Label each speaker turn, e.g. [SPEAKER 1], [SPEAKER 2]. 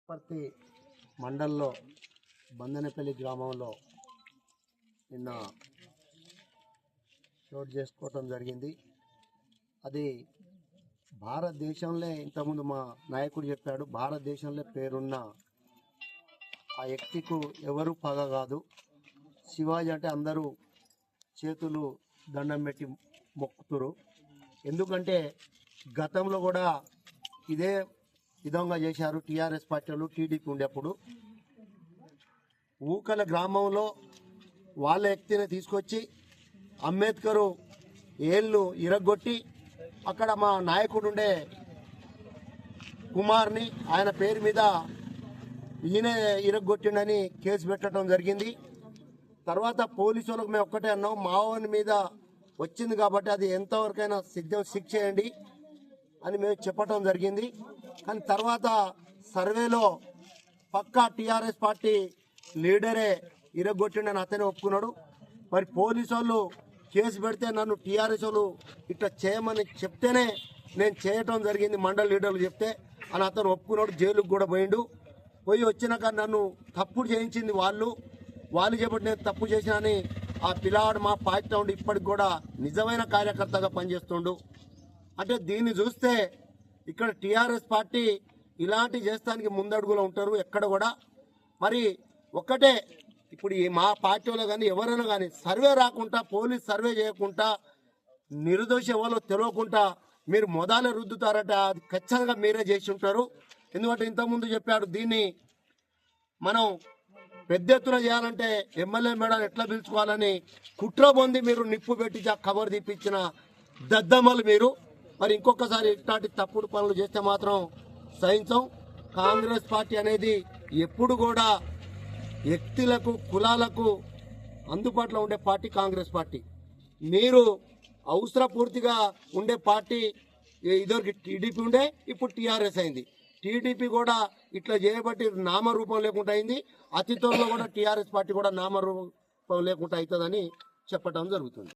[SPEAKER 1] పుట్టపర్తి మండల్లో బందనపల్లి గ్రామంలో నిన్న చోటు చేసుకోవటం జరిగింది. అది భారతదేశంలో ఇంతకుముందు మా నాయకుడు చెప్పాడు, భారతదేశంలో పేరున్న ఆ వ్యక్తికు ఎవరు పగ కాదు. శివాజీ అంటే అందరూ చేతులు దండం పెట్టి మొక్కుతురు. ఎందుకంటే గతంలో కూడా ఇదే విధంగా చేశారు టీఆర్ఎస్ పార్టీలు, టీడీపీ ఉండేప్పుడు. ఊకల గ్రామంలో వాళ్ళ వ్యక్తిని తీసుకొచ్చి అంబేద్కరు ఏళ్ళు ఇరగొట్టి అక్కడ మా నాయకుడు ఉండే కుమార్ని ఆయన పేరు మీద ఈయన ఇరగొట్టిండని కేసు పెట్టడం జరిగింది. తర్వాత పోలీసు వాళ్ళకి మేము ఒక్కటే అన్నాం, మావోని మీద వచ్చింది కాబట్టి అది ఎంతవరకైనా శిక్ష చేయండి అని మేము చెప్పటం జరిగింది. కానీ తర్వాత సర్వేలో పక్కా టీఆర్ఎస్ పార్టీ లీడరే ఇరగొట్టిండని అతనే ఒప్పుకున్నాడు. మరి పోలీసు వాళ్ళు కేసు పెడితే నన్ను టీఆర్ఎస్ వాళ్ళు ఇట్లా చేయమని చెప్తేనే నేను చేయటం జరిగింది, మండల లీడర్లు చెప్తే అని అతను ఒప్పుకున్నాడు. జైలుకు కూడా పోయిండు. పోయి వచ్చినాక నన్ను తప్పుడు చేయించింది వాళ్ళు చెప్పి నేను తప్పు చేసినా అని ఆ పిల్లాడు మా పార్టీ ఉండి ఇప్పటికి కూడా నిజమైన కార్యకర్తగా పనిచేస్తుండు. అంటే దీన్ని చూస్తే ఇక్కడ టీఆర్ఎస్ పార్టీ ఇలాంటి చేస్తానికి ముందడుగులో ఉంటారు ఎక్కడ కూడా. మరి ఒక్కటే, ఇప్పుడు మా పార్టీలో కానీ ఎవరైనా కానీ సర్వే రాకుండా, పోలీస్ సర్వే చేయకుండా, నిర్దోషి ఎవరో తెలియకుండా మీరు మొదలే రుద్దుతారట, అది ఖచ్చితంగా మీరే చేసి ఉంటారు. ఎందుకంటే ఇంతకుముందు చెప్పాడు, దీన్ని మనం పెద్ద ఎత్తున చేయాలంటే ఎమ్మెల్యే మేడాన్ని ఎట్లా పిలుచుకోవాలని కుట్ర పొంది మీరు నిప్పు పెట్టి కవర్ తీపించిన దద్దమ్మలు మీరు. మరి ఇంకొకసారి ఇట్లాంటి తప్పుడు పనులు చేస్తే మాత్రం సహించం. కాంగ్రెస్ పార్టీ అనేది ఎప్పుడు కూడా వ్యక్తులకు, కులాలకు అందుబాటులో ఉండే పార్టీ కాంగ్రెస్ పార్టీ. మీరు అవసరపూర్తిగా ఉండే పార్టీ ఇదివరకు టీడీపీ ఉండే, ఇప్పుడు టీఆర్ఎస్ అయింది. టీడీపీ కూడా ఇట్లా చేయబట్టి నామరూపం లేకుండా అయింది. అతి త్వరలో కూడా టీఆర్ఎస్ పార్టీ కూడా నామరూపం లేకుండా అవుతుందని చెప్పడం జరుగుతుంది.